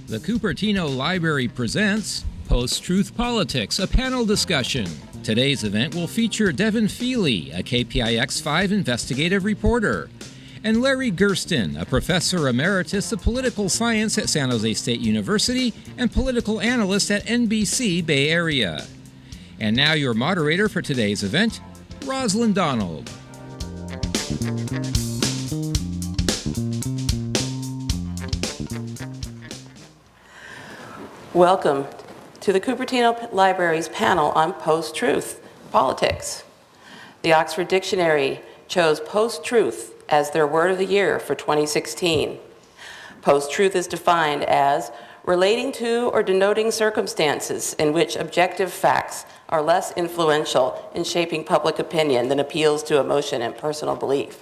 The Cupertino Library presents Post-Truth Politics, a panel discussion. Today's event will feature Devin Feheley, a KPIX 5 investigative reporter, and Larry Gerston, a professor emeritus of political science at San Jose State University and political analyst at NBC Bay Area. And now your moderator for today's event, Rosalind Donald. Welcome to the Cupertino Library's panel on post-truth politics. The Oxford Dictionary chose post-truth as their word of the year for 2016. Post-truth is defined as relating to or denoting circumstances in which objective facts are less influential in shaping public opinion than appeals to emotion and personal belief.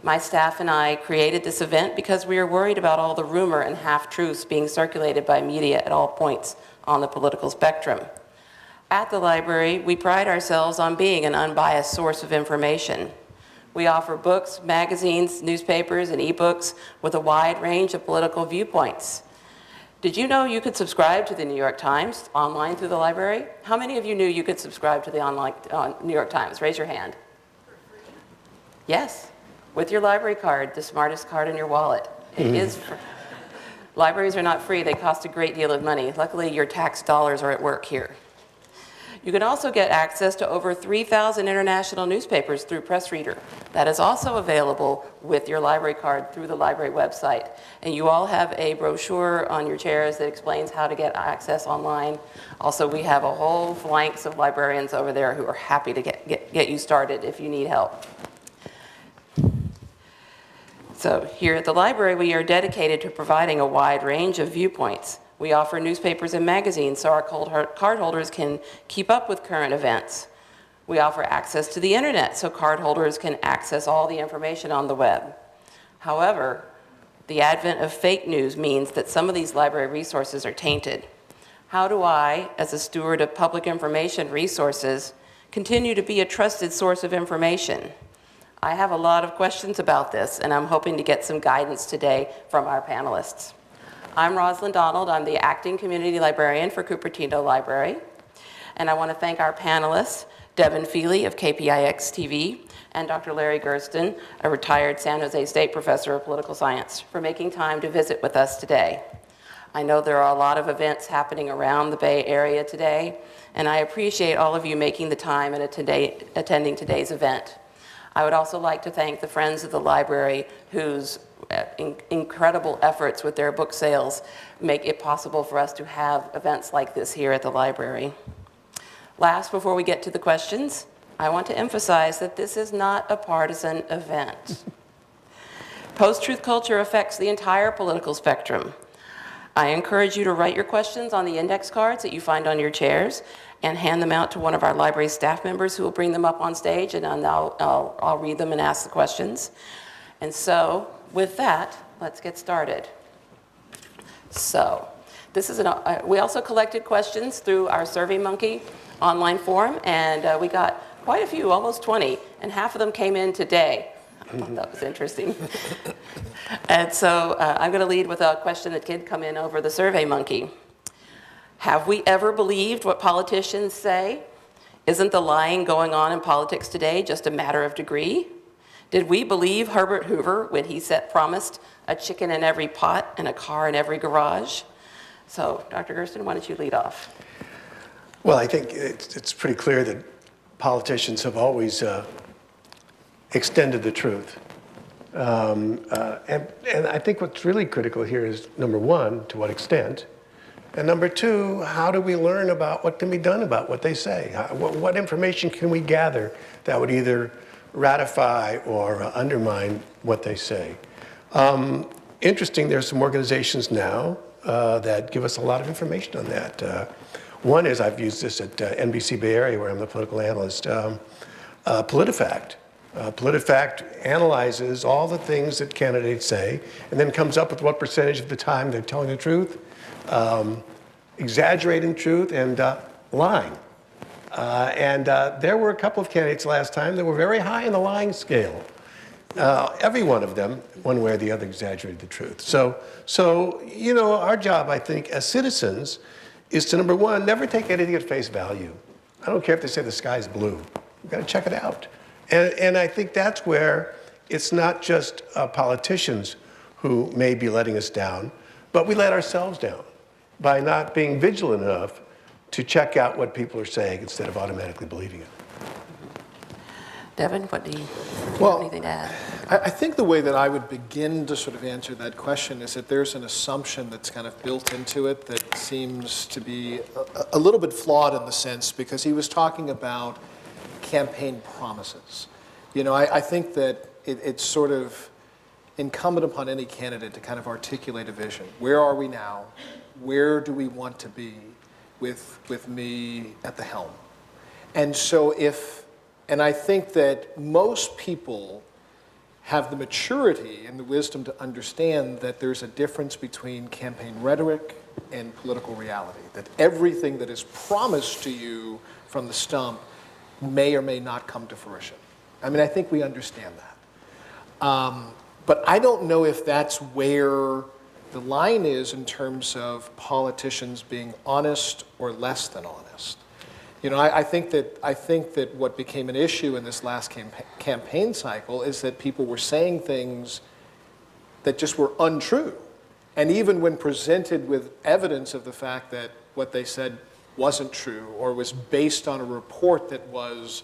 My staff and I created this event because we are worried about all the rumor and half-truths being circulated by media at all points on the political spectrum. At the library, we pride ourselves on being an unbiased source of information. We offer books, magazines, newspapers, and ebooks with a wide range of political viewpoints. Did you know you could subscribe to the New York Times online through the library? How many of you knew you could subscribe to the online New York Times? Raise your hand. Yes. With your library card, the smartest card in your wallet. It is free. Libraries are not free. They cost a great deal of money. Luckily, your tax dollars are at work here. You can also get access to over 3,000 international newspapers through PressReader. That is also available with your library card through the library website. And you all have a brochure on your chairs that explains how to get access online. Also, we have a whole flanks of librarians over there who are happy to get you started if you need help. So here at the library, we are dedicated to providing a wide range of viewpoints. We offer newspapers and magazines so our cardholders can keep up with current events. We offer access to the internet so cardholders can access all the information on the web. However, the advent of fake news means that some of these library resources are tainted. How do I, as a steward of public information resources, continue to be a trusted source of information? I have a lot of questions about this, and I'm hoping to get some guidance today from our panelists. I'm Rosalind Donald. I'm the acting community librarian for Cupertino Library. And I want to thank our panelists, Devin Feheley of KPIX TV, and Dr. Larry Gerston, a retired San Jose State professor of political science, for making time to visit with us today. I know there are a lot of events happening around the Bay Area today, and I appreciate all of you making the time and attending today's event. I would also like to thank the Friends of the Library whose incredible efforts with their book sales make it possible for us to have events like this here at the library. Last, before we get to the questions, I want to emphasize that this is not a partisan event. Post-truth culture affects the entire political spectrum. I encourage you to write your questions on the index cards that you find on your chairs and hand them out to one of our library staff members who will bring them up on stage, and I'll read them and ask the questions. And so, with that, let's get started. So, this is we also collected questions through our SurveyMonkey online forum, and we got quite a few, almost 20, and half of them came in today. I thought that was interesting. And so I'm going to lead with a question that did come in over the SurveyMonkey. Have we ever believed what politicians say? Isn't the lying going on in politics today just a matter of degree? Did we believe Herbert Hoover when he promised a chicken in every pot and a car in every garage? So, Dr. Gerston, why don't you lead off? Well, I think it's pretty clear that politicians have always extended the truth. And I think what's really critical here is, number one, to what extent? And number two, how do we learn about what can be done about what they say? What information can we gather that would either ratify or undermine what they say? Interesting, there's some organizations now that give us a lot of information on that. One is, I've used this at NBC Bay Area, where I'm the political analyst, PolitiFact. PolitiFact analyzes all the things that candidates say and then comes up with what percentage of the time they're telling the truth, exaggerating truth, and lying. There were a couple of candidates last time that were very high in the lying scale. every one of them, one way or the other, exaggerated the truth. So, you know, our job, I think, as citizens, is to, number one, never take anything at face value. I don't care if they say the sky's blue. You've got to check it out. And I think that's where it's not just politicians who may be letting us down, but we let ourselves down by not being vigilant enough to check out what people are saying instead of automatically believing it. Devin, do you have anything to add? I think the way that I would begin to sort of answer that question is that there's an assumption that's kind of built into it that seems to be a little bit flawed in the sense, because he was talking about campaign promises. You know, I think that it's sort of incumbent upon any candidate to kind of articulate a vision. Where are we now? Where do we want to be with me at the helm? And so and I think that most people have the maturity and the wisdom to understand that there's a difference between campaign rhetoric and political reality, that everything that is promised to you from the stump may or may not come to fruition. I mean, I think we understand that. But I don't know if that's where the line is in terms of politicians being honest or less than honest. You know, I think that what became an issue in this last campaign cycle is that people were saying things that just were untrue. And even when presented with evidence of the fact that what they said wasn't true or was based on a report that was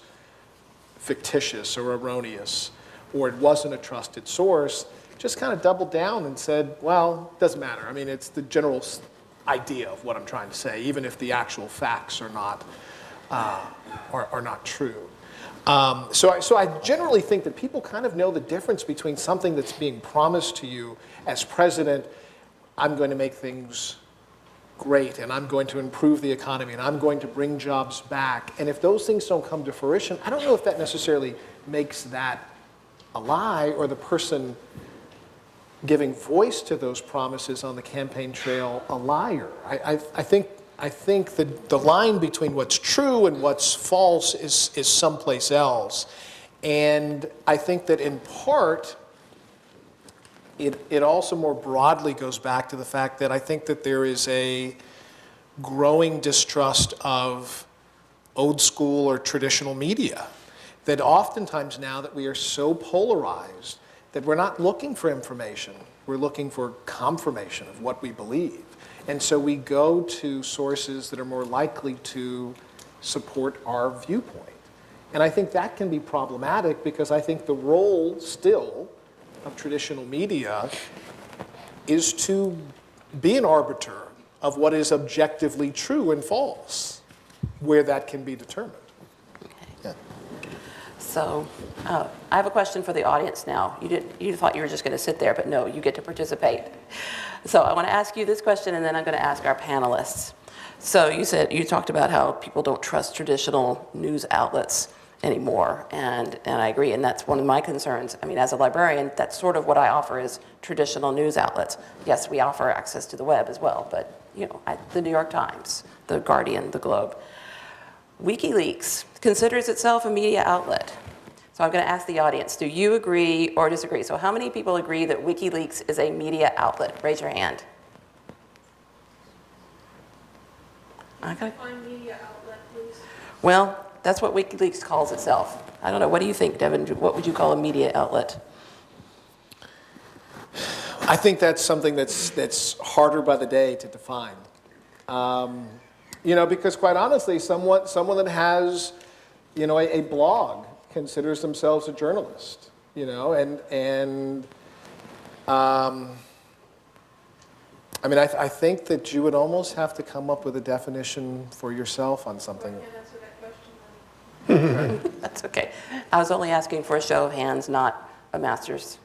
fictitious or erroneous, or it wasn't a trusted source, just kind of doubled down and said, well, it doesn't matter. I mean, it's the general idea of what I'm trying to say, even if the actual facts are not true. So I generally think that people kind of know the difference between something that's being promised to you as president, I'm going to make things great, and I'm going to improve the economy, and I'm going to bring jobs back. And if those things don't come to fruition, I don't know if that necessarily makes that a lie, or the person giving voice to those promises on the campaign trail a liar. I think that the line between what's true and what's false is someplace else. And I think that in part, it also more broadly goes back to the fact that I think that there is a growing distrust of old school or traditional media. That oftentimes now that we are so polarized that we're not looking for information, we're looking for confirmation of what we believe. And so we go to sources that are more likely to support our viewpoint. And I think that can be problematic, because I think the role still of traditional media is to be an arbiter of what is objectively true and false, where that can be determined. Okay. So I have a question for the audience now. You thought you were just going to sit there, but no, you get to participate. So I want to ask you this question, and then I'm going to ask our panelists. So you talked about how people don't trust traditional news outlets anymore, and I agree, and that's one of my concerns. I mean, as a librarian, that's sort of what I offer is traditional news outlets. Yes, we offer access to the web as well, but you know, the New York Times, the Guardian, the Globe. WikiLeaks considers itself a media outlet. So I'm going to ask the audience, do you agree or disagree? So how many people agree that WikiLeaks is a media outlet? Raise your hand. Okay. Define media outlet, please. Well, that's what WikiLeaks calls itself. I don't know. What do you think, Devin? What would you call a media outlet? I think that's something that's harder by the day to define. You know, because quite honestly, someone that has, you know, a blog considers themselves a journalist, you know, and I mean, I think that you would almost have to come up with a definition for yourself on something. I can't answer that question. That's okay. I was only asking for a show of hands, not a master's.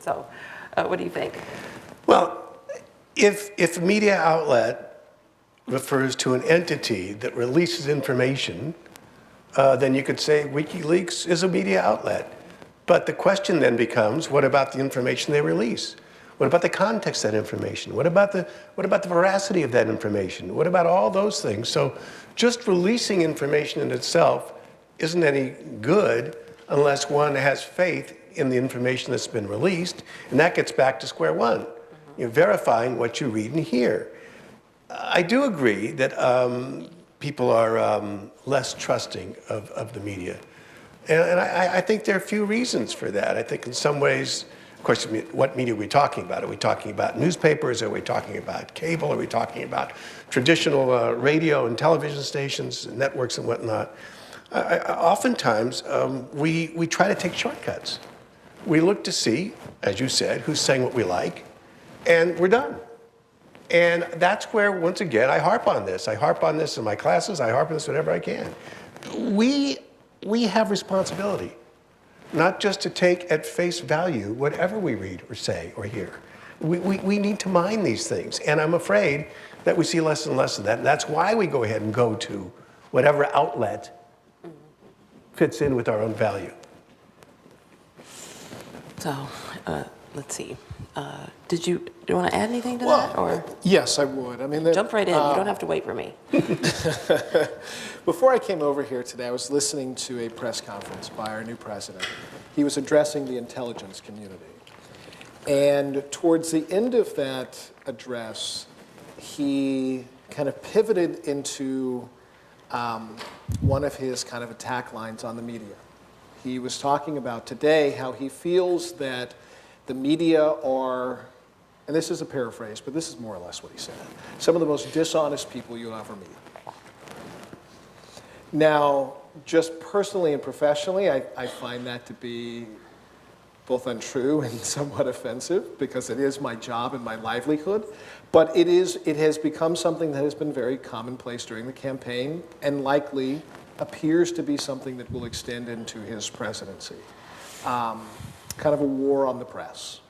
So what do you think? Well, if a media outlet refers to an entity that releases information, then you could say WikiLeaks is a media outlet. But the question then becomes, what about the information they release? What about the context of that information? What about the veracity of that information? What about all those things? So just releasing information in itself isn't any good unless one has faith in the information that's been released, and that gets back to square one. You're verifying what you read and hear. I do agree that people are less trusting of the media. And I think there are a few reasons for that. I think in some ways, of course, what media are we talking about? Are we talking about newspapers? Are we talking about cable? Are we talking about traditional radio and television stations, and networks and whatnot? Oftentimes, we try to take shortcuts. We look to see, as you said, who's saying what we like, and we're done. And that's where, once again, I harp on this. I harp on this in my classes. I harp on this whenever I can. We have responsibility, not just to take at face value whatever we read or say or hear. We need to mine these things. And I'm afraid that we see less and less of that. And that's why we go ahead and go to whatever outlet fits in with our own value. So, let's see. Do you want to add anything to that? Or Yes, I would. I mean, jump right in. You don't have to wait for me. Before I came over here today, I was listening to a press conference by our new president. He was addressing the intelligence community. And towards the end of that address, he kind of pivoted into one of his kind of attack lines on the media. He was talking about today how he feels that the media are, and this is a paraphrase, but this is more or less what he said, some of the most dishonest people you'll ever meet. Now, just personally and professionally, I find that to be both untrue and somewhat offensive, because it is my job and my livelihood. But it has become something that has been very commonplace during the campaign, and likely appears to be something that will extend into his presidency. Kind of a war on the press,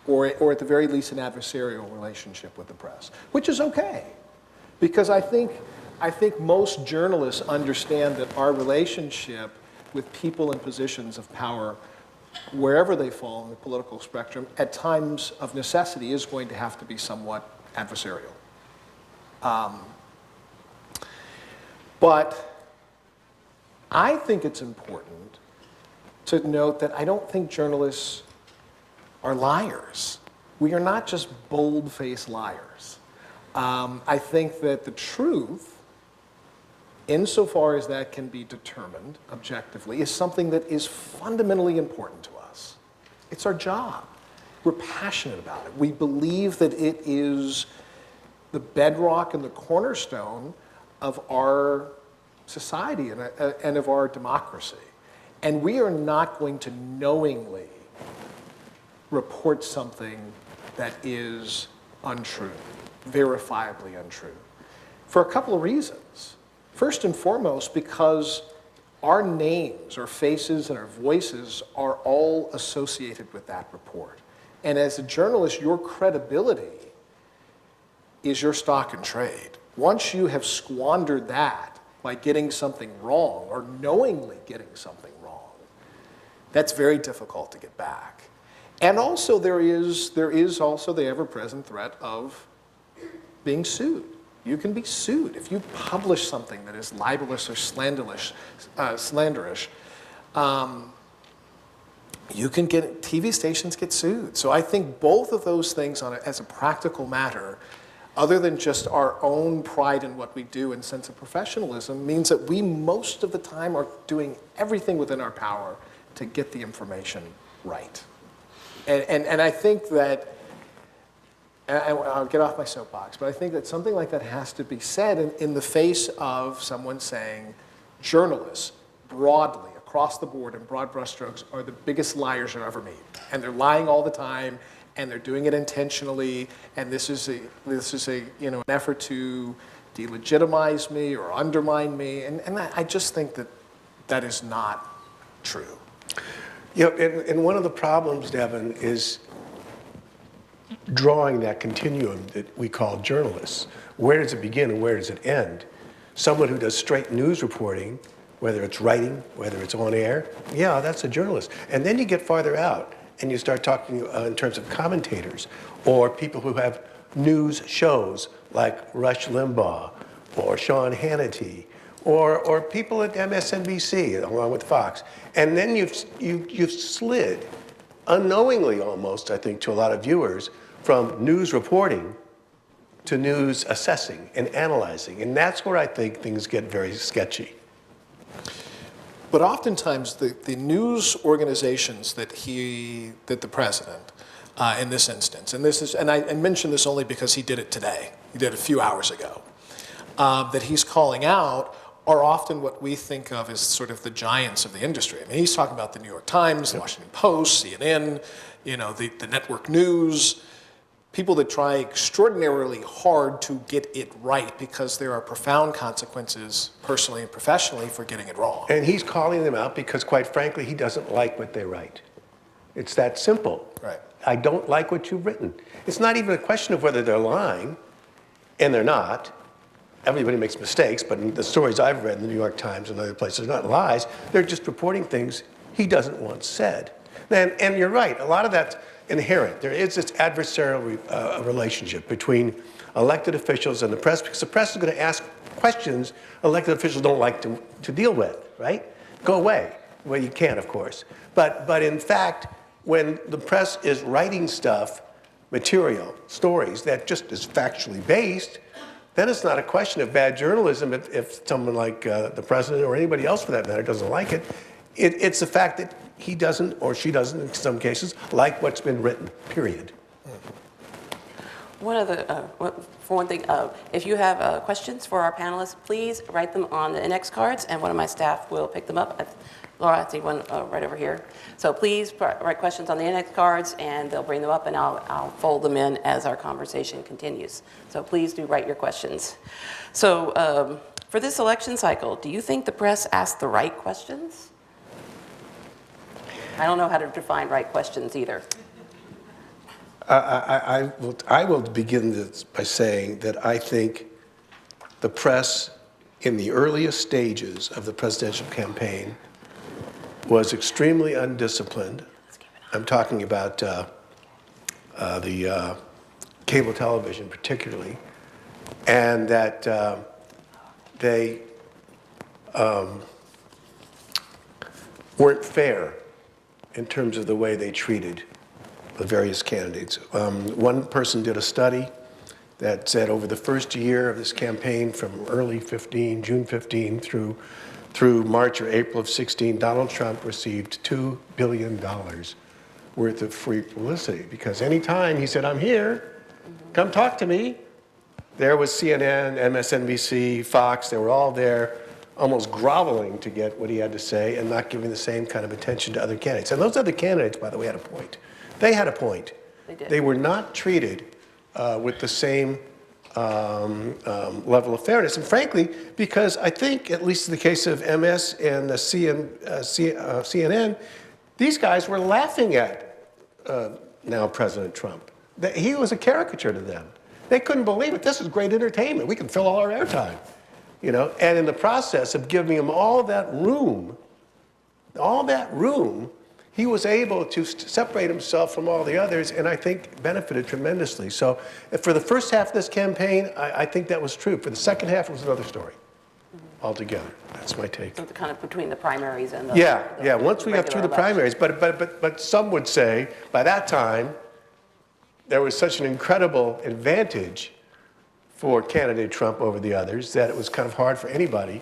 or at the very least an adversarial relationship with the press, which is okay, because I think most journalists understand that our relationship with people in positions of power, wherever they fall in the political spectrum, at times of necessity is going to have to be somewhat adversarial. But I think it's important to note that I don't think journalists are liars. We are not just bold-faced liars. I think that the truth, insofar as that can be determined objectively, is something that is fundamentally important to us. It's our job. We're passionate about it. We believe that it is the bedrock and the cornerstone of our society and of our democracy. And we are not going to knowingly report something that is untrue, verifiably untrue, for a couple of reasons. First and foremost, because our names, our faces, and our voices are all associated with that report. And as a journalist, your credibility is your stock and trade. Once you have squandered that by getting something wrong or knowingly getting something wrong, that's very difficult to get back. And also there is also the ever-present threat of being sued. You can be sued if you publish something that is libelous or slanderish. You can get, TV stations get sued. So I think both of those things as a practical matter, other than just our own pride in what we do and sense of professionalism, means that we most of the time are doing everything within our power to get the information right. And I think that, and I'll get off my soapbox, but I think that something like that has to be said in the face of someone saying journalists broadly, across the board, in broad brushstrokes, are the biggest liars you'll ever meet. And they're lying all the time, and they're doing it intentionally, and this is an effort to delegitimize me or undermine me, and I just think that is not true. You know, and one of the problems, Devin, is drawing that continuum that we call journalists. Where does it begin and where does it end? Someone who does straight news reporting, whether it's writing, whether it's on air, yeah, that's a journalist. And then you get farther out and you start talking in terms of commentators or people who have news shows like Rush Limbaugh or Sean Hannity or people at MSNBC along with Fox. And then you've slid, unknowingly almost, I think, to a lot of viewers, from news reporting to news assessing and analyzing. And that's where I think things get very sketchy. But oftentimes the news organizations that the president, in this instance, and I mention this only because he did it today, he did it a few hours ago, that he's calling out are often what we think of as sort of the giants of the industry. I mean, he's talking about the New York Times, the Washington Post, CNN, the network news, people that try extraordinarily hard to get it right because there are profound consequences personally and professionally for getting it wrong. And he's calling them out because, quite frankly, he doesn't like what they write. It's that simple. Right. I don't like what you've written. It's not even a question of whether they're lying, and they're not. Everybody makes mistakes, but in the stories I've read in the New York Times and other places, they're not lies. They're just reporting things he doesn't want said. And you're right, a lot of that's inherent. There is this adversarial relationship between elected officials and the press, because the press is going to ask questions elected officials don't like to deal with, right? Go away. Well, you can, of course. But in fact, when the press is writing stuff, material, stories that just is factually based, then it's not a question of bad journalism if someone like the president or anybody else for that matter doesn't like it. It's the fact that he doesn't, or she doesn't in some cases, like what's been written, period. One of the, for one thing, if you have questions for our panelists, please write them on the index cards, and one of my staff will pick them up. Laura, I see one right over here. So please write questions on the index cards, and they'll bring them up, and I'll fold them in as our conversation continues. So please do write your questions. So for this election cycle, do you think the press asked the right questions? I don't know how to define right questions either. I will begin this by saying that I think the press in the earliest stages of the presidential campaign was extremely undisciplined. I'm talking about the cable television particularly, and that they weren't fair in terms of the way they treated the various candidates. One person did a study that said over the first year of this campaign, from early 15, June 15, through March or April of 16, Donald Trump received $2 billion worth of free publicity, because anytime he said, "I'm here, come talk to me," there was CNN, MSNBC, Fox, they were all there, almost groveling to get what he had to say and not giving the same kind of attention to other candidates. And those other candidates, by the way, had a point. They had a point. They did. They were not treated with the same level of fairness. And frankly, because I think, at least in the case of MS and CNN, these guys were laughing at now President Trump. He was a caricature to them. They couldn't believe it. This is great entertainment. We can fill all our airtime. And in the process of giving him all that room, he was able to separate himself from all the others, and I think benefited tremendously. So for the first half of this campaign, I think that was true. For the second half, it was another story altogether. That's my take. So kind of between the primaries and the Yeah. Once we got through the primaries, but some would say by that time there was such an incredible advantage for candidate Trump over the others that it was kind of hard for anybody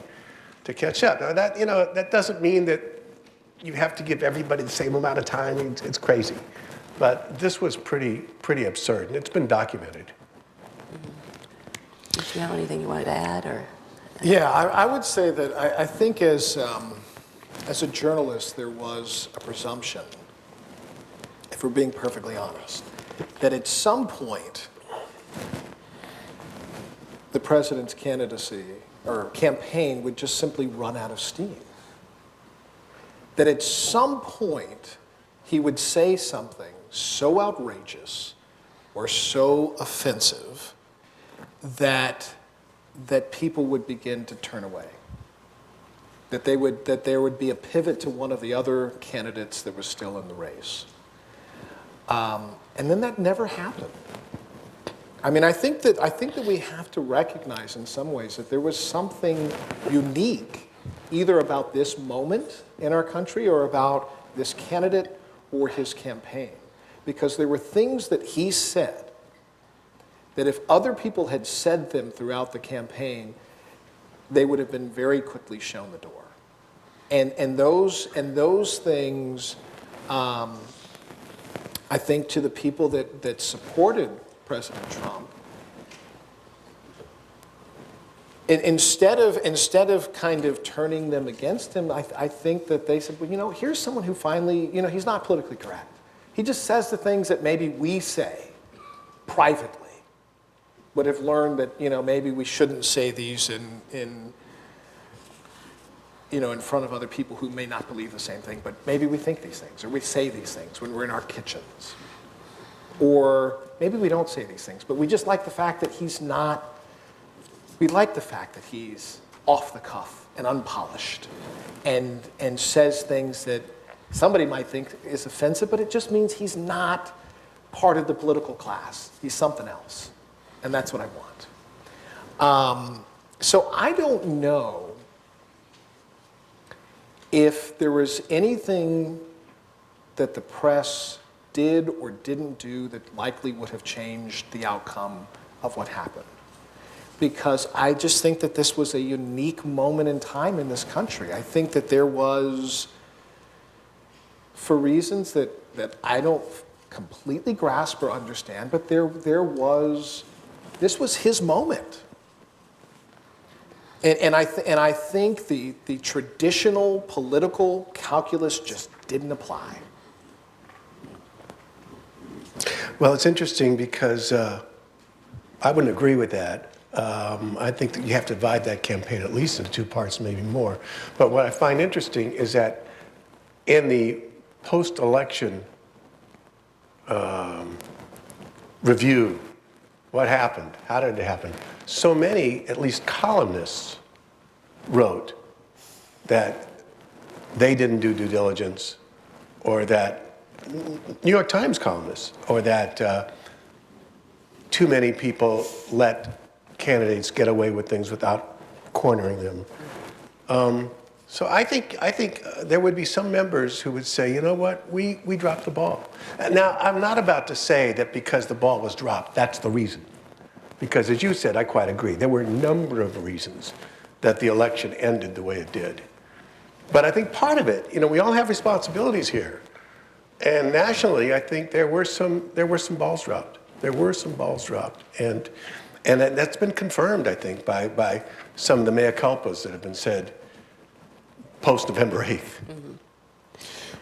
to catch up. Now that doesn't mean that you have to give everybody the same amount of time. It's crazy, but this was pretty absurd, and it's been documented. Did you have anything you wanted to add, or? Yeah, I would say that I think as a journalist, there was a presumption, if we're being perfectly honest, that at some point the president's candidacy or campaign would just simply run out of steam. That at some point he would say something so outrageous or so offensive that people would begin to turn away. That there would be a pivot to one of the other candidates that was still in the race. And then that never happened. I mean, I think that we have to recognize in some ways that there was something unique either about this moment in our country or about this candidate or his campaign. Because there were things that he said that if other people had said them throughout the campaign, they would have been very quickly shown the door. And those things, I think to the people that supported President Trump, instead of kind of turning them against him, I think that they said, well, here's someone who finally, he's not politically correct. He just says the things that maybe we say privately, but have learned that, maybe we shouldn't say these in front of other people who may not believe the same thing, but maybe we think these things, or we say these things when we're in our kitchens. Or maybe we don't say these things, but we just like the fact that we like the fact that he's off the cuff and unpolished and says things that somebody might think is offensive, but it just means he's not part of the political class. He's something else, and that's what I want. So I don't know if there was anything that the press did or didn't do that likely would have changed the outcome of what happened. Because I just think that this was a unique moment in time in this country. I think that there was, for reasons that I don't completely grasp or understand, but this was his moment. And I think the traditional political calculus just didn't apply. Well, it's interesting because I wouldn't agree with that. I think that you have to divide that campaign at least into two parts, maybe more. But what I find interesting is that in the post-election review, what happened? How did it happen? So many, at least columnists, wrote that they didn't do due diligence, or that New York Times columnists, or that too many people let candidates get away with things without cornering them. So I think there would be some members who would say, you know what, we dropped the ball. Now, I'm not about to say that because the ball was dropped, that's the reason. Because as you said, I quite agree. There were a number of reasons that the election ended the way it did. But I think part of it, we all have responsibilities here. And nationally, I think there were some balls dropped. There were some balls dropped. And that's been confirmed, I think, by some of the mea culpas that have been said post-November 8th. Mm-hmm.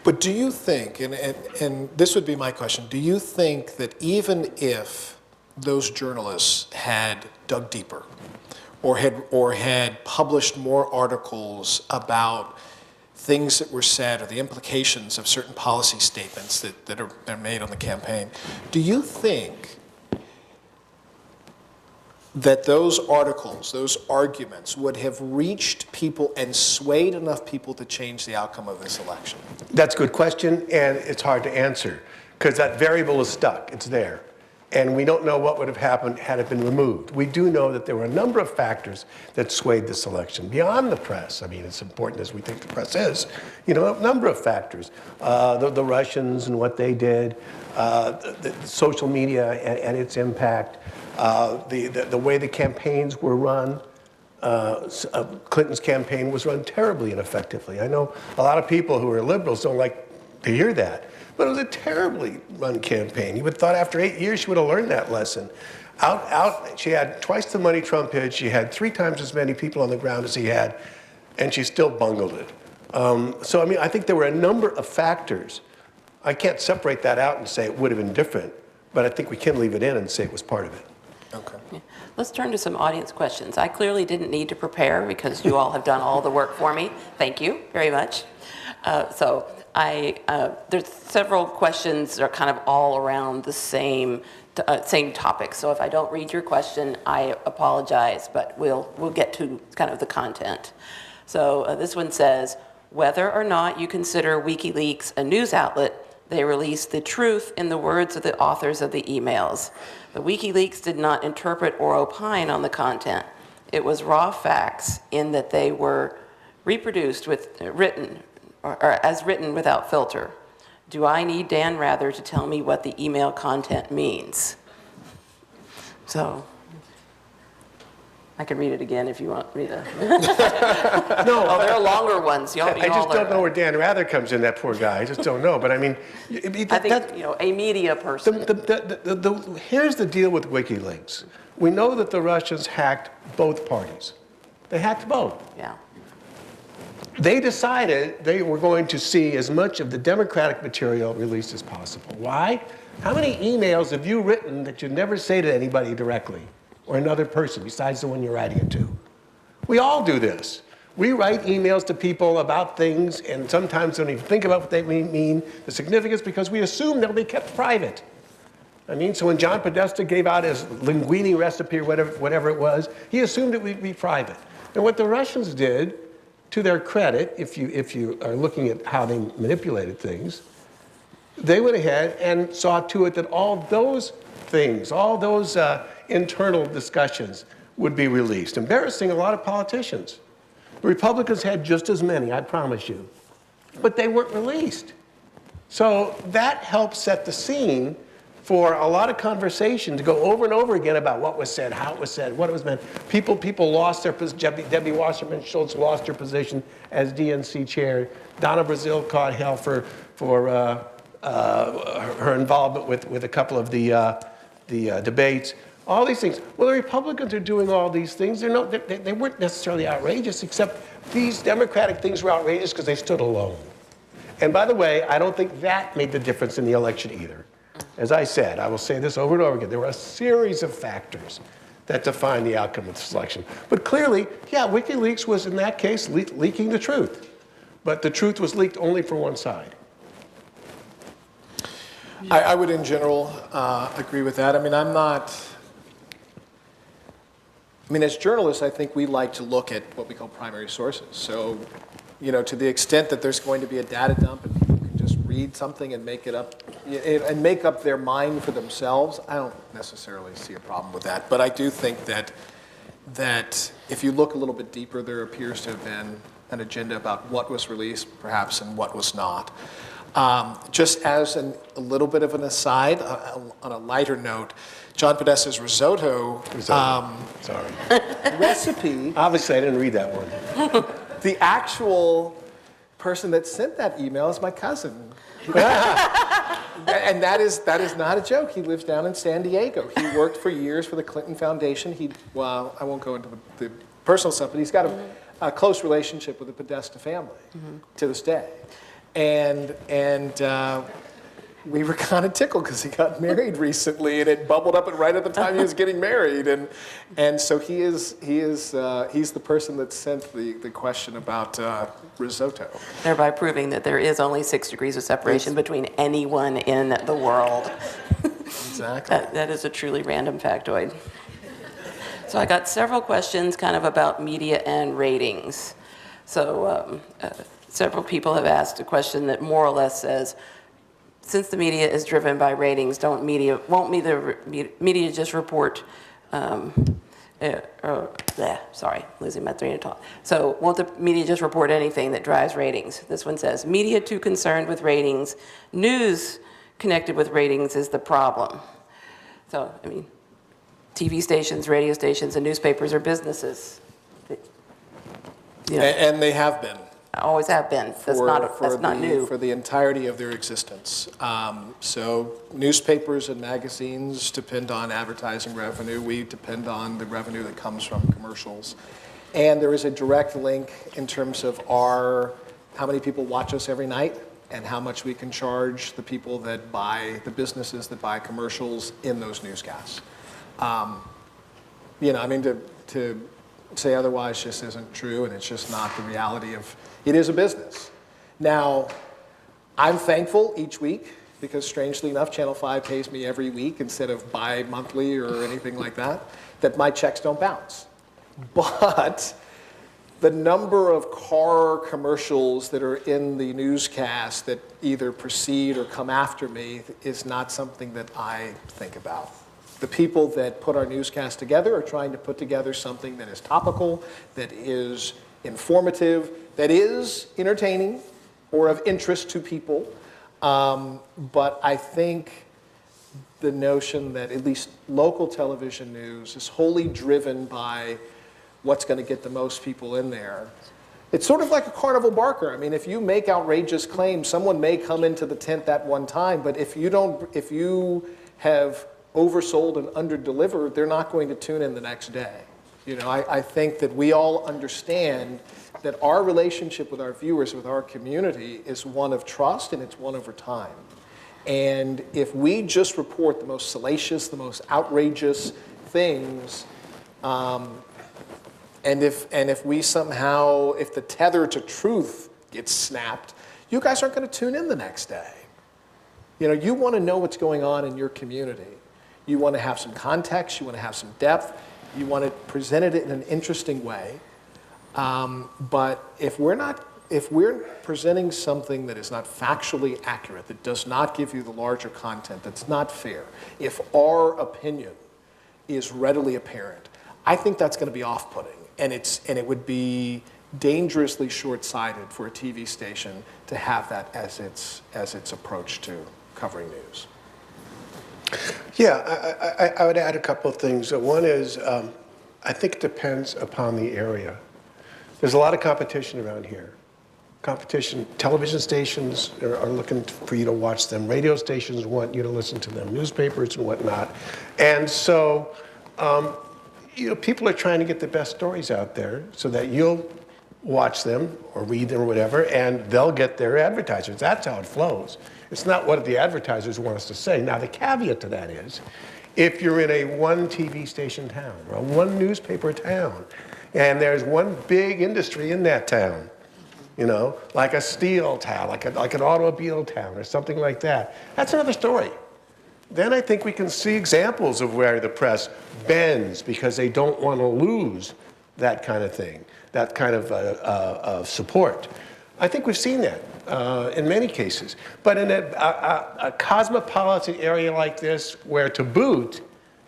But do you think, and this would be my question, do you think that even if those journalists had dug deeper or had published more articles about things that were said or the implications of certain policy statements that are made on the campaign, do you think that those articles, those arguments, would have reached people and swayed enough people to change the outcome of this election? That's a good question, and it's hard to answer, because that variable is stuck. It's there. And we don't know what would have happened had it been removed. We do know that there were a number of factors that swayed this election beyond the press. I mean, it's important as we think the press is. A number of factors. The Russians and what they did, the social media and its impact, the way the campaigns were run. Clinton's campaign was run terribly ineffectively. I know a lot of people who are liberals don't like to hear that. But it was a terribly run campaign. You would have thought after 8 years she would have learned that lesson. She had twice the money Trump had. She had 3 times as many people on the ground as he had, and she still bungled it. So, I think there were a number of factors. I can't separate that out and say it would have been different, but I think we can leave it in and say it was part of it. Okay. Yeah. Let's turn to some audience questions. I clearly didn't need to prepare because you all have done all the work for me. Thank you very much. There's several questions that are kind of all around the same topic. So if I don't read your question, I apologize, but we'll get to kind of the content. So this one says, whether or not you consider WikiLeaks a news outlet, They released the truth in the words of the authors of the emails. The WikiLeaks did not interpret or opine on the content. It was raw facts in that they were reproduced with written or as written without filter. Do I need Dan Rather to tell me what the email content means? So I could read it again if you want me to. No, Oh, there are longer ones. I just don't know where Dan Rather comes in, that poor guy. I just don't know. But I mean, I think, a media person. here's the deal with WikiLeaks. We know that the Russians hacked both parties. They hacked both. Yeah. They decided they were going to see as much of the Democratic material released as possible. Why? How many emails have you written that you never say to anybody directly or another person besides the one you're writing it to? We all do this. We write emails to people about things and sometimes don't even think about what they mean, the significance, because we assume they'll be kept private. I mean, so when John Podesta gave out his linguine recipe or whatever it was, he assumed it would be private. And what the Russians did, to their credit, if you are looking at how they manipulated things, they went ahead and saw to it that all those things, all those internal discussions would be released, embarrassing a lot of politicians. The Republicans had just as many, I promise you, but they weren't released. So that helped set the scene for a lot of conversation to go over and over again about what was said, how it was said, what it was meant. People lost their position. Debbie Wasserman Schultz lost her position as DNC chair. Donna Brazile caught hell for her involvement with a couple of the debates. All these things. Well, the Republicans are doing all these things. They weren't necessarily outrageous, except these Democratic things were outrageous because they stood alone. And by the way, I don't think that made the difference in the election either. As I said, I will say this over and over again, there were a series of factors that define the outcome of the election. But clearly, yeah, WikiLeaks was in that case leaking the truth. But the truth was leaked only for one side. I would, in general, agree with that. I mean, as journalists, I think we like to look at what we call primary sources. So, to the extent that there's going to be a data dump and people can just read something and make it up, and make up their mind for themselves, I don't necessarily see a problem with that. But I do think that if you look a little bit deeper, there appears to have been an agenda about what was released, perhaps, and what was not. Just as a little bit of an aside, on a lighter note, John Podesta's risotto Sorry. recipe. Obviously, I didn't read that one. The actual person that sent that email is my cousin. And that is not a joke. He lives down in San Diego. He worked for years for the Clinton Foundation. Well, I won't go into the personal stuff, but he's got a close relationship with the Podesta family to this day. And we were kind of tickled because he got married recently, and it bubbled up right at the time he was getting married, and so he's the person that sent the question about risotto. Thereby proving that there is only 6 degrees of separation between anyone in the world. Exactly. That is a truly random factoid. So I got several questions kind of about media and ratings. So several people have asked a question that more or less says, since the media is driven by ratings, won't media just report, sorry, losing my train of thought. So won't the media just report anything that drives ratings? This one says, media too concerned with ratings. News connected with ratings is the problem. So, I mean, TV stations, radio stations, and newspapers are businesses. And they have been. Always have been. That's not new. For the entirety of their existence. So newspapers and magazines depend on advertising revenue. We depend on the revenue that comes from commercials. And there is a direct link in terms of how many people watch us every night and how much we can charge the people that buy, the businesses that buy commercials in those newscasts. To say otherwise just isn't true, and it's just not the reality of, it is a business. Now, I'm thankful each week because strangely enough, Channel 5 pays me every week instead of bi-monthly or anything like that my checks don't bounce. But the number of car commercials that are in the newscast that either precede or come after me is not something that I think about. The people that put our newscast together are trying to put together something that is topical, that is informative, that is entertaining or of interest to people. But I think the notion that at least local television news is wholly driven by what's going to get the most people in there. It's sort of like a carnival barker. I mean, if you make outrageous claims, someone may come into the tent that one time, but if you have oversold and underdelivered, they're not going to tune in the next day. You know, I think that we all understand that our relationship with our viewers, with our community, is one of trust and it's one over time. And if we just report the most salacious, the most outrageous things, and if we somehow, if the tether to truth gets snapped, you guys aren't going to tune in the next day. You know, you want to know what's going on in your community. You want to have some context, you want to have some depth, you want to present it in an interesting way. But if we're presenting something that is not factually accurate, that does not give you the larger content, that's not fair, if our opinion is readily apparent, I think that's going to be off-putting. And it would be dangerously short-sighted for a TV station to have that as its approach to covering news. Yeah, I would add a couple of things. One is, I think it depends upon the area. There's a lot of competition around here. Competition, television stations are looking for you to watch them. Radio stations want you to listen to them. Newspapers and whatnot. And so, you know, people are trying to get the best stories out there so that you'll watch them or read them or whatever, and they'll get their advertisers. That's how it flows. It's not what the advertisers want us to say. Now, the caveat to that is, if you're in a one TV station town or one newspaper town, and there's one big industry in that town, you know, like a steel town, like an automobile town or something like that, that's another story. Then I think we can see examples of where the press bends because they don't want to lose that kind of thing, that kind of support. I think we've seen that in many cases. But in a cosmopolitan area like this, where to boot,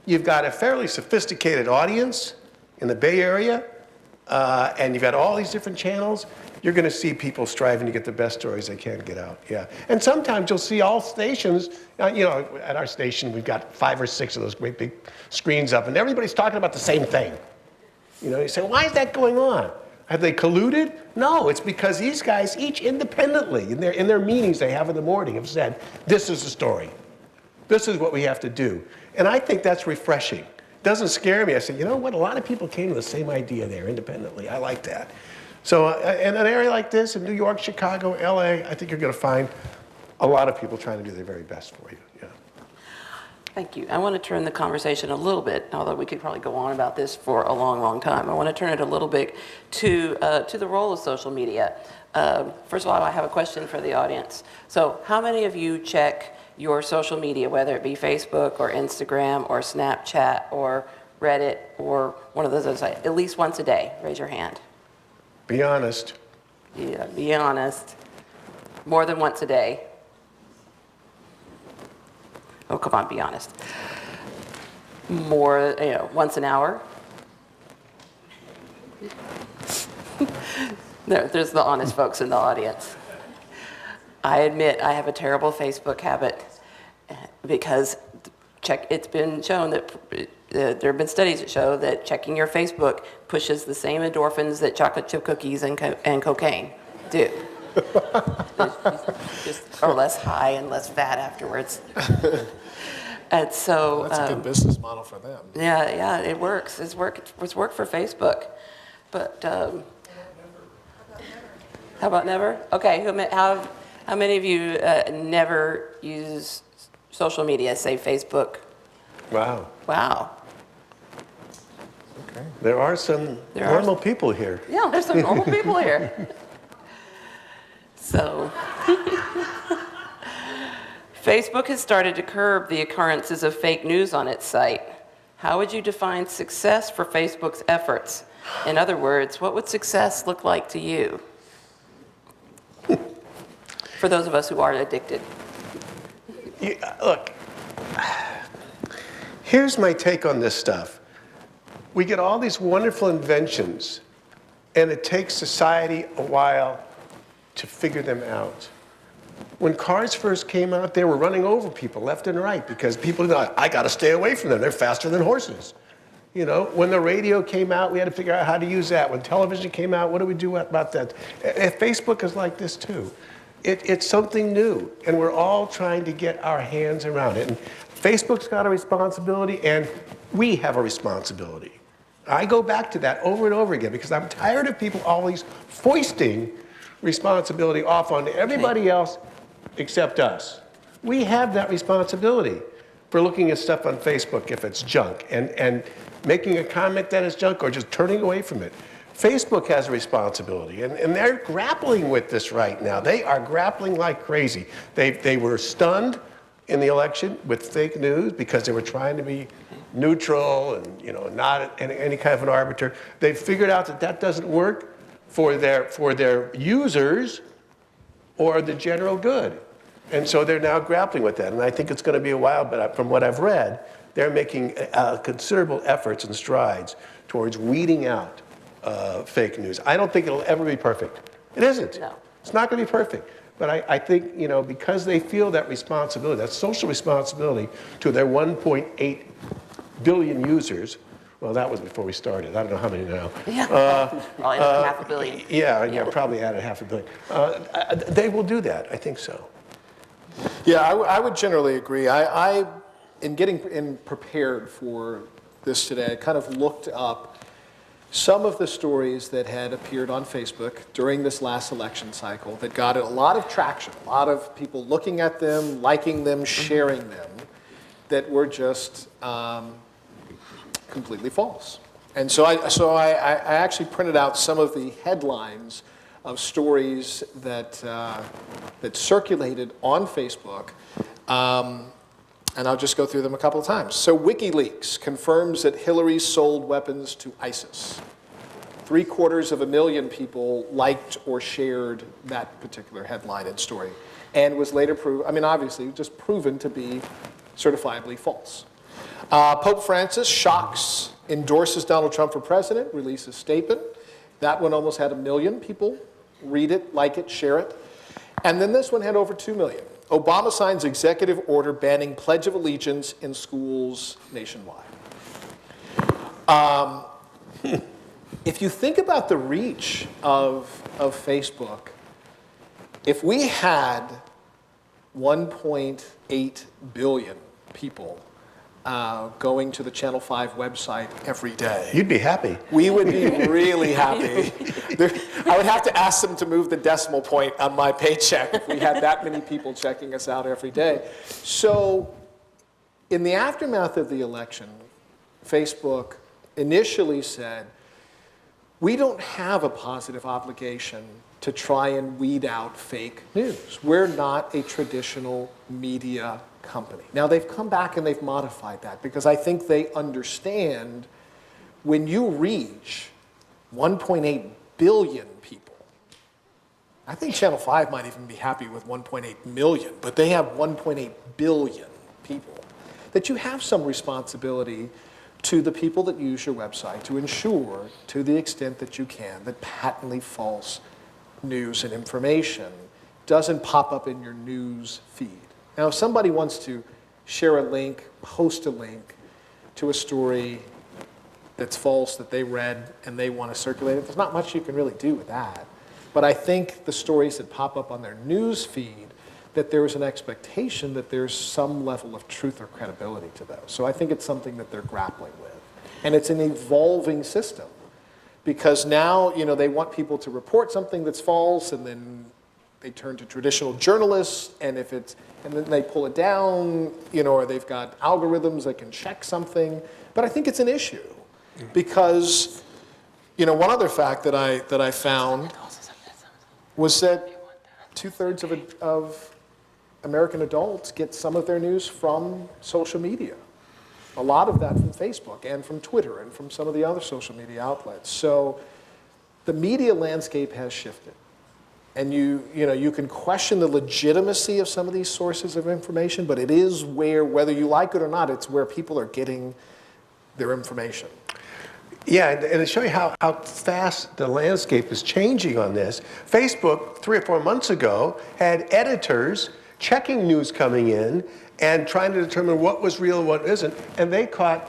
you've got a fairly sophisticated audience in the Bay Area, and you've got all these different channels, you're going to see people striving to get the best stories they can get out. Yeah, and sometimes you'll see all stations. You know, at our station, we've got 5 or 6 of those great big screens up, and everybody's talking about the same thing. You know, you say, why is that going on? Have they colluded? No, it's because these guys, each independently, in their meetings they have in the morning, have said, this is the story. This is what we have to do. And I think that's refreshing. It doesn't scare me. I say, you know what? A lot of people came to the same idea there independently. I like that. So in an area like this, in New York, Chicago, LA, I think you're going to find a lot of people trying to do their very best for you. Yeah. Thank you. I want to turn the conversation a little bit, although we could probably go on about this for a long, long time. I want to turn it a little bit to the role of social media. First of all, I have a question for the audience. So how many of you check your social media, whether it be Facebook or Instagram or Snapchat or Reddit or one of those other sites, at least once a day? Raise your hand. Be honest. Yeah, be honest. More than once a day. Oh, come on, be honest. More, you know, once an hour. There's the honest folks in the audience. I admit I have a terrible Facebook habit because it's been shown that there have been studies that show that checking your Facebook pushes the same endorphins that chocolate chip cookies and cocaine do. Just are less high and less fat afterwards. And so that's a good business model for them. Yeah, it works. It's worked for Facebook. But how about never? Okay, how many of you never use social media, say Facebook? Wow. Wow. Okay. There are some normal people here. Yeah, there's some normal people here. So, Facebook has started to curb the occurrences of fake news on its site. How would you define success for Facebook's efforts? In other words, what would success look like to you? For those of us who are addicted. Look, here's my take on this stuff. We get all these wonderful inventions, and it takes society a while to figure them out. When cars first came out, they were running over people left and right because people thought, I got to stay away from them. They're faster than horses. You know, when the radio came out, we had to figure out how to use that. When television came out, what do we do about that? And Facebook is like this too. It's something new, and we're all trying to get our hands around it. And Facebook's got a responsibility, and we have a responsibility. I go back to that over and over again because I'm tired of people always foisting responsibility off on everybody else except us. We have that responsibility for looking at stuff on Facebook if it's junk and making a comment that is junk or just turning away from it. Facebook has a responsibility, and they're grappling with this right now. They are grappling like crazy. They were stunned in the election with fake news because they were trying to be neutral and not any kind of an arbiter. They figured out that that doesn't work for their users or the general good. And so they're now grappling with that. And I think it's going to be a while, but from what I've read, they're making considerable efforts and strides towards weeding out fake news. I don't think it'll ever be perfect. It isn't. No. It's not going to be perfect. But I think, because they feel that responsibility, that social responsibility to their 1.8 billion users, well, that was before we started. I don't know how many now. Yeah, probably another half a billion. Yeah, probably added half a billion. They will do that. I think so. Yeah, I would generally agree. In getting prepared for this today, I kind of looked up some of the stories that had appeared on Facebook during this last election cycle that got a lot of traction, a lot of people looking at them, liking them, sharing them, that were just completely false. And so I actually printed out some of the headlines of stories that circulated on Facebook, and I'll just go through them a couple of times. So WikiLeaks confirms that Hillary sold weapons to ISIS. 750,000 people liked or shared that particular headline and story, and was later just proven to be certifiably false. Pope Francis shocks, endorses Donald Trump for president, releases statement. That one almost had 1 million people read it, like it, share it. And then this one had over 2 million. Obama signs executive order banning Pledge of Allegiance in schools nationwide. If you think about the reach of Facebook, if we had 1.8 billion people going to the Channel 5 website every day. You'd be happy. We would be really happy. I would have to ask them to move the decimal point on my paycheck if we had that many people checking us out every day. So in the aftermath of the election, Facebook initially said, we don't have a positive obligation to try and weed out fake news. We're not a traditional media company. Now, they've come back and they've modified that because I think they understand when you reach 1.8 billion people, I think Channel 5 might even be happy with 1.8 million, but they have 1.8 billion people, that you have some responsibility to the people that use your website to ensure, to the extent that you can, that patently false news and information doesn't pop up in your news feed. Now, if somebody wants to share a link, post a link to a story that's false that they read and they want to circulate it, there's not much you can really do with that. But I think the stories that pop up on their news feed, that there is an expectation that there's some level of truth or credibility to those. So I think it's something that they're grappling with. And it's an evolving system because now, they want people to report something that's false and then they turn to traditional journalists and then they pull it down, or they've got algorithms that can check something. But I think it's an issue because, one other fact that I found was that 2/3 of American adults get some of their news from social media. a lot of that from Facebook and from Twitter and from some of the other social media outlets. So the media landscape has shifted. And you can question the legitimacy of some of these sources of information, but it is where, whether you like it or not, it's where people are getting their information. Yeah, and to show you how fast the landscape is changing on this, Facebook 3 or 4 months ago had editors checking news coming in and trying to determine what was real and what isn't, and they caught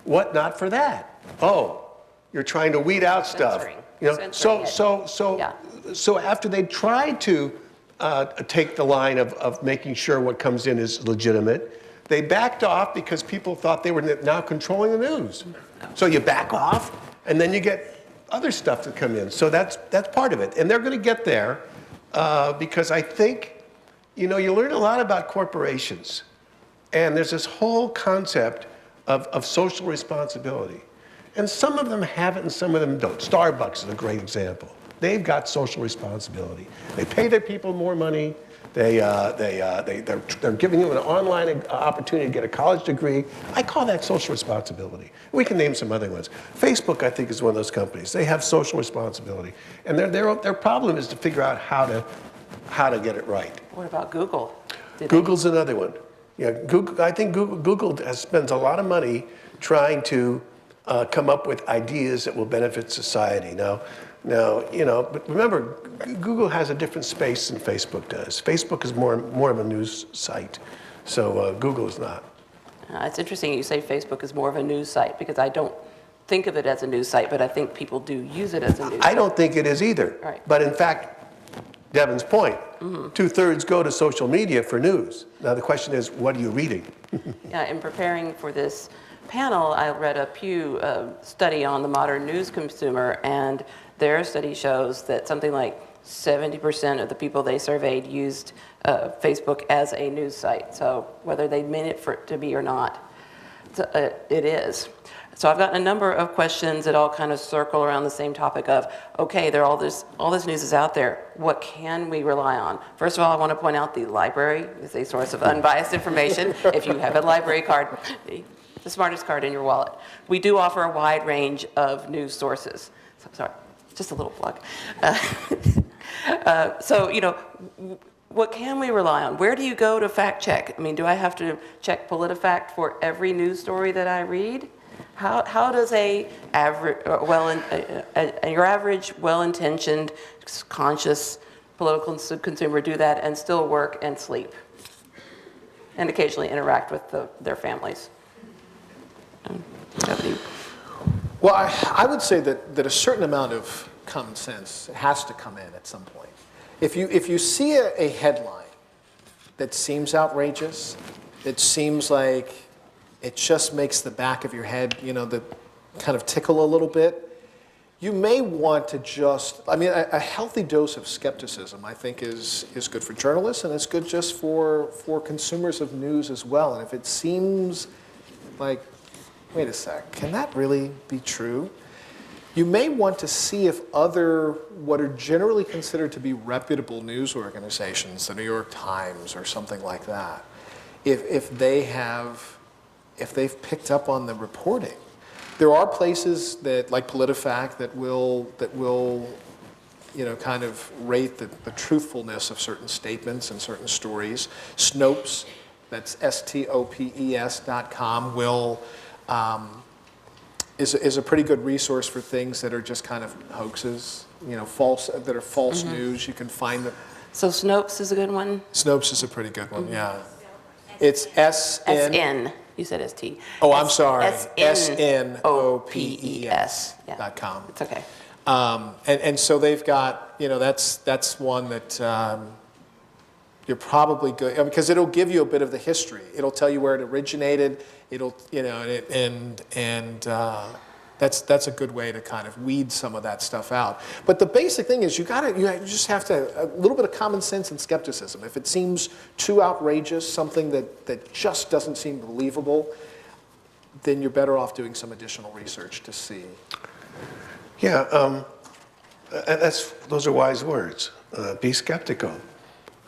what not for that. Oh, you're trying to weed out stuff. Censoring. You know, Censoring it. so after they tried to take the line of making sure what comes in is legitimate, they backed off because people thought they were now controlling the news. So you back off, and then you get other stuff that come in. So that's part of it. And they're going to get there because I think, you learn a lot about corporations. And there's this whole concept of social responsibility. And some of them have it and some of them don't. Starbucks is a great example. They've got social responsibility. They pay their people more money. They're giving you an online opportunity to get a college degree. I call that social responsibility. We can name some other ones. Facebook, I think, is one of those companies. They have social responsibility, and their problem is to figure out how to get it right. What about Google? Google's another one. Yeah, Google. I think Google spends a lot of money trying to come up with ideas that will benefit society. Now, but remember, Google has a different space than Facebook does. Facebook is more of a news site, so Google is not. It's interesting you say Facebook is more of a news site, because I don't think of it as a news site, but I think people do use it as a news site. I don't think it is either. Right. But in fact, Devin's point, 2/3 go to social media for news. Now the question is, what are you reading? Yeah, in preparing for this panel, I read a Pew study on the modern news consumer, and their study shows that something like 70% of the people they surveyed used Facebook as a news site. So whether they meant it for it to be or not, it is. So I've gotten a number of questions that all kind of circle around the same topic of, okay, all this news is out there. What can we rely on? First of all, I want to point out the library is a source of unbiased information. If you have a library card, the smartest card in your wallet. We do offer a wide range of news sources. So, sorry, just a little plug. So, what can we rely on? Where do you go to fact check? I mean, do I have to check PolitiFact for every news story that I read? How does your average, well-intentioned, conscious political consumer do that and still work and sleep and occasionally interact with their families? Well, I would say that a certain amount of common sense has to come in at some point. If you see a headline that seems outrageous, it seems like it just makes the back of your head, the kind of tickle a little bit, you may want to a healthy dose of skepticism, I think, is good for journalists, and it's good just for consumers of news as well. And if it seems like, wait a sec, can that really be true? You may want to see if what are generally considered to be reputable news organizations, the New York Times or something like that, if they've picked up on the reporting. There are places that, like PolitiFact, that will kind of rate the truthfulness of certain statements and certain stories. Snopes, that's STOPES.com, is a pretty good resource for things that are just kind of hoaxes, false news. You can find them. So Snopes is a good one? Snopes is a pretty good one, yeah. It's SN. You said ST. Oh, I'm sorry. SNOPES.com. It's okay. And so they've got, that's one that you're probably good, because it'll give you a bit of the history. It'll tell you where it originated. That's a good way to kind of weed some of that stuff out. But the basic thing is you just have to, a little bit of common sense and skepticism. If it seems too outrageous, something that just doesn't seem believable, then you're better off doing some additional research to see. Yeah, those are wise words. Be skeptical.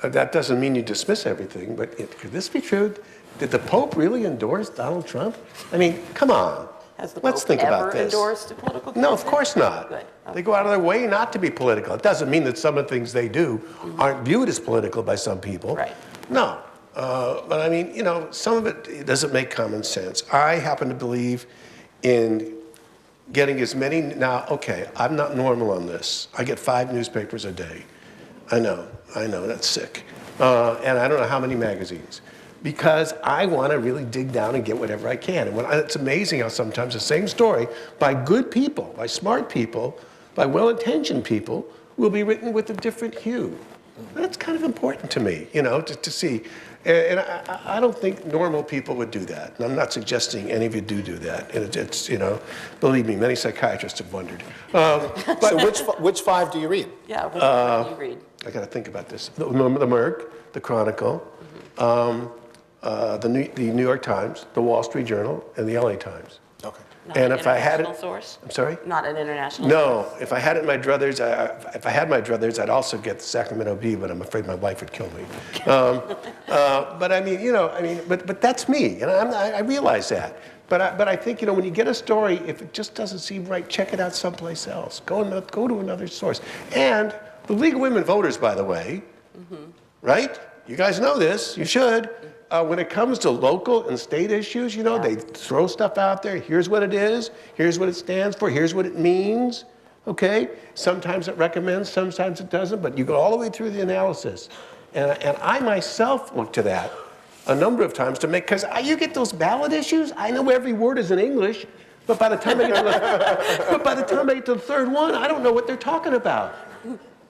That doesn't mean you dismiss everything, but could this be true? Did the Pope really endorse Donald Trump? I mean, come on. Has the Let's Pope think about ever this. endorsed a political No, of candidate? course not. Good. They go out of their way not to be political. It doesn't mean that some of the things they do aren't viewed as political by some people. Right. No. But I mean, you know, some of it doesn't make common sense. I happen to believe in getting as many, now, okay, I'm not normal on this. I get 5 newspapers a day. I know, that's sick. And I don't know how many magazines. Because I want to really dig down and get whatever I can. And it's amazing how sometimes the same story by good people, by smart people, by well-intentioned people, will be written with a different hue. That's kind of important to me, you know, to see. And I don't think normal people would do that. And I'm not suggesting any of you do that. And it's, you know, believe me, many psychiatrists have wondered. So which 5 do you read? Yeah, what do you read? I got to think about this. The Merc, the Chronicle, the New York Times, the Wall Street Journal, and the LA Times. Okay. Not And an if I had it, international source? I'm sorry? Not an international No, if I had it in my druthers, if I had my druthers, I'd also get the Sacramento Bee, but I'm afraid my wife would kill me. But I mean, you know, but that's me, and I realize that. But I think, you know, when you get a story, if it just doesn't seem right, check it out someplace else. Go to another source. And the League of Women Voters, by the way, right? You guys know this. You should. When it comes to local and state issues, you know, they throw stuff out there. Here's what it is. Here's what it stands for. Here's what it means. Okay? Sometimes it recommends, sometimes it doesn't, but you go all the way through the analysis. And I myself look to that a number of times to make, because you get those ballot issues, I know every word is in English, but by the time I get to the third one, I don't know what they're talking about.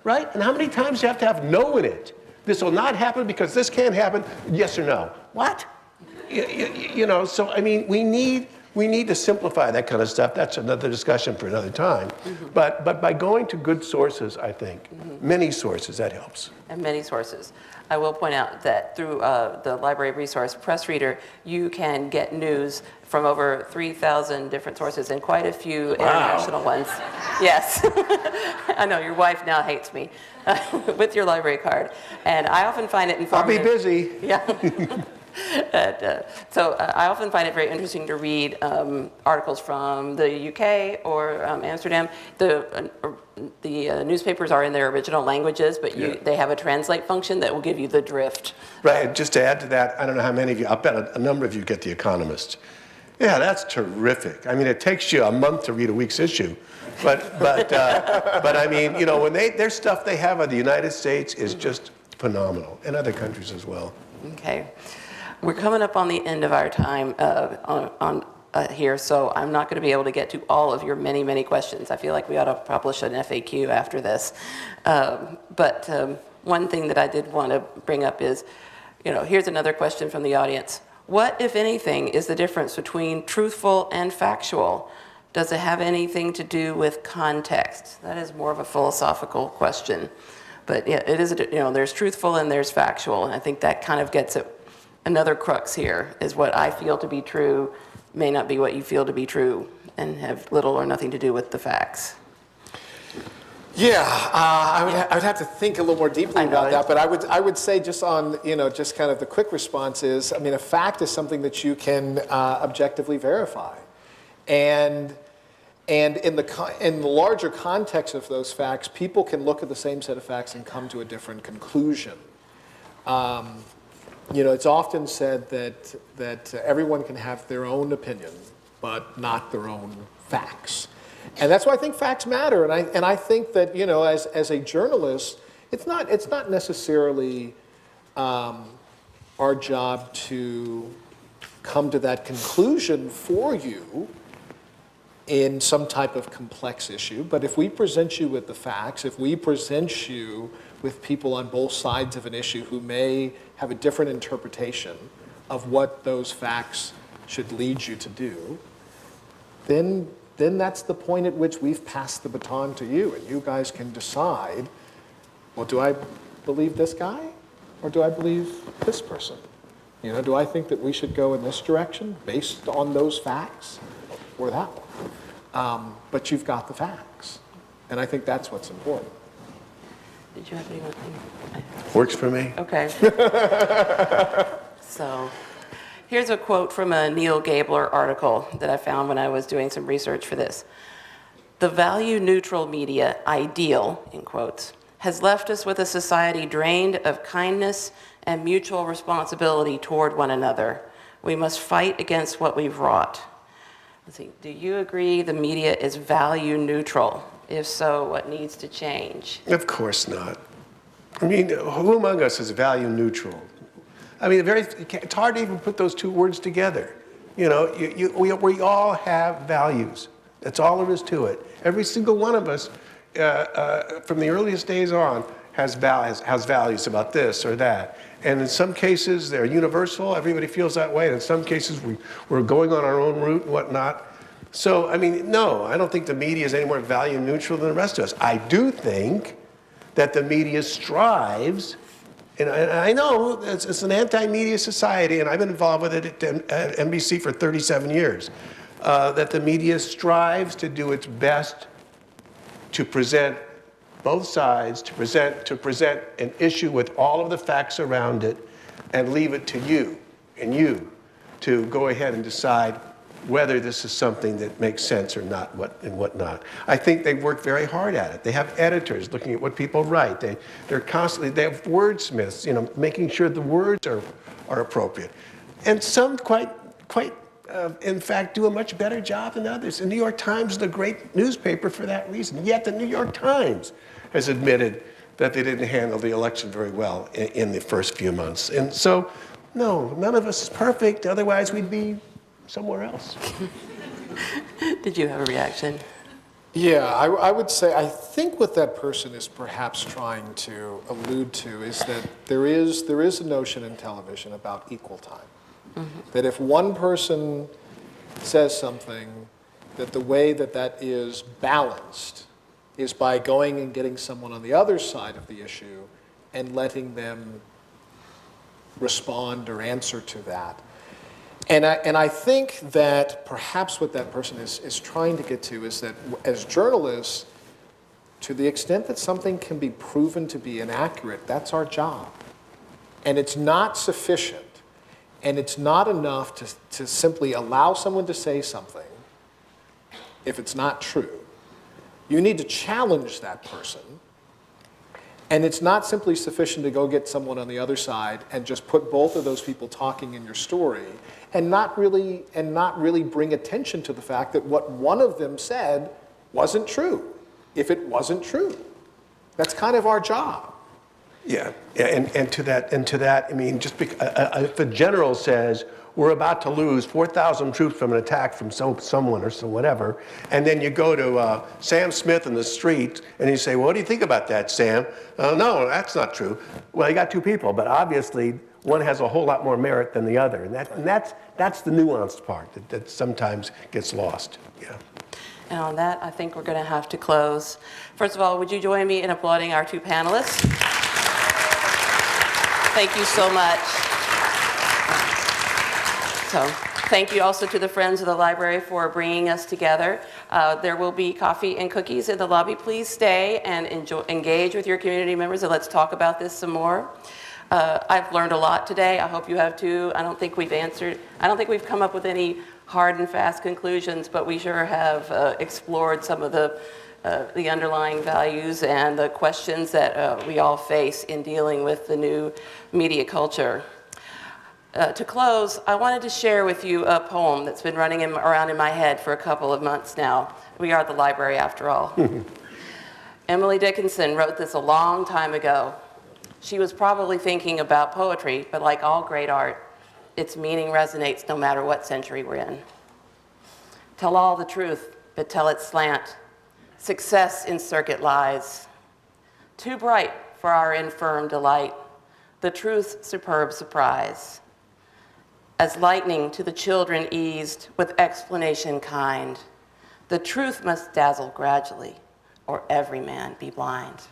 Right? And how many times do you have to have no in it? This will not happen because this can't happen, yes or no. What? You know, so I mean, we need to simplify that kind of stuff. That's another discussion for another time. But by going to good sources, I think, many sources, that helps. And many sources. I will point out that through the library resource Press Reader, you can get news from over 3,000 different sources and quite a few international ones. Yes. I know, your wife now hates me with your library card. And I often find it informative. I'll be busy. Yeah. So I often find it very interesting to read articles from the UK or Amsterdam. The newspapers are in their original languages, but they have a translate function that will give you the drift. Right, just to add to that, I don't know how many of you, I'll bet a number of you get The Economist. Yeah, that's terrific. I mean, it takes you a month to read a week's issue. But I mean, you know, when their stuff they have on the United States is just phenomenal, and other countries as well. Okay. We're coming up on the end of our time here, so I'm not going to be able to get to all of your many, many questions. I feel like we ought to publish an FAQ after this. But one thing that I did want to bring up is, you know, here's another question from the audience. What, if anything, is the difference between truthful and factual? Does it have anything to do with context? That is more of a philosophical question. But yeah, it is, you know, there's truthful and there's factual. And I think that kind of gets at another crux here, is what I feel to be true may not be what you feel to be true and have little or nothing to do with the facts. Yeah, I would have to think a little more deeply about that, but I would say just on, you know, just kind of the quick response is, I mean, a fact is something that you can objectively verify. And in the larger context of those facts, people can look at the same set of facts and come to a different conclusion. You know, it's often said that everyone can have their own opinion, but not their own facts. And that's why I think facts matter. And I think that, you know, as a journalist, it's not necessarily our job to come to that conclusion for you in some type of complex issue. But if we present you with the facts, if we present you with people on both sides of an issue who may have a different interpretation of what those facts should lead you to do, then that's the point at which we've passed the baton to you, and you guys can decide, well, do I believe this guy, or do I believe this person? You know, do I think that we should go in this direction based on those facts, or that one? But you've got the facts, and I think that's what's important. Did you have anything? Works for me. Okay. So, Here's a quote from a Neil Gabler article that I found when I was doing some research for this. "The value-neutral media ideal," in quotes, "has left us with a society drained of kindness and mutual responsibility toward one another. We must fight against what we've wrought." Let's see, do you agree the media is value-neutral? If so, what needs to change? Of course not. I mean, who among us is value neutral? I mean, it's hard to even put those two words together. You know, we all have values. That's all there is to it. Every single one of us, from the earliest days on, has values about this or that. And in some cases, they're universal. Everybody feels that way. And in some cases, we're going on our own route and whatnot. So, I mean, no, I don't think the media is any more value neutral than the rest of us. I do think that the media strives, and I know it's an anti-media society, and I've been involved with it at NBC for 37 years, that the media strives to do its best to present both sides, to present an issue with all of the facts around it, and leave it to you and you to go ahead and decide whether this is something that makes sense or not, and what not. I think they work very hard at it. They have editors looking at what people write. They have wordsmiths, you know, making sure the words are appropriate. And some quite in fact, do a much better job than others. The New York Times is a great newspaper for that reason. Yet the New York Times has admitted that they didn't handle the election very well in the first few months. And so, no, none of us is perfect. Otherwise, we'd be somewhere else. Did you have a reaction? Yeah, I would say, I think what that person is perhaps trying to allude to is that there is a notion in television about equal time. Mm-hmm. That if one person says something, that the way that is balanced is by going and getting someone on the other side of the issue and letting them respond or answer to that. And I think that perhaps what that person is trying to get to is that as journalists, to the extent that something can be proven to be inaccurate, that's our job. And it's not sufficient, and it's not enough to simply allow someone to say something if it's not true. You need to challenge that person. And it's not simply sufficient to go get someone on the other side and just put both of those people talking in your story and not really bring attention to the fact that what one of them said wasn't true, if it wasn't true. That's kind of our job. Yeah, and to that, I mean, just if a general says, we're about to lose 4,000 troops from an attack from someone or some whatever, and then you go to Sam Smith in the street and you say, well, what do you think about that, Sam? No, that's not true. Well, you got two people, but obviously one has a whole lot more merit than the other, and that's the nuanced part that sometimes gets lost. Yeah. And on that, I think we're going to have to close. First of all, would you join me in applauding our two panelists? Thank you so much. So, thank you also to the Friends of the Library for bringing us together. There will be coffee and cookies in the lobby. Please stay and engage with your community members, and let's talk about this some more. I've learned a lot today. I hope you have too. I don't think we've come up with any hard and fast conclusions, but we sure have explored some of the underlying values and the questions that we all face in dealing with the new media culture. To close, I wanted to share with you a poem that's been running around in my head for a couple of months now. We are the library, after all. Emily Dickinson wrote this a long time ago. She was probably thinking about poetry, but like all great art, its meaning resonates no matter what century we're in. Tell all the truth, but tell it slant. Success in circuit lies. Too bright for our infirm delight, the truth's superb surprise. As lightning to the children eased with explanation kind, the truth must dazzle gradually, or every man be blind.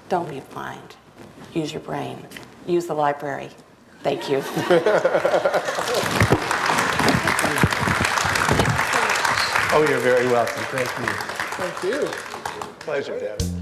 Don't be blind. Use your brain. Use the library. Thank you. Oh, you're very welcome. Thank you. Thank you. Pleasure, Devin.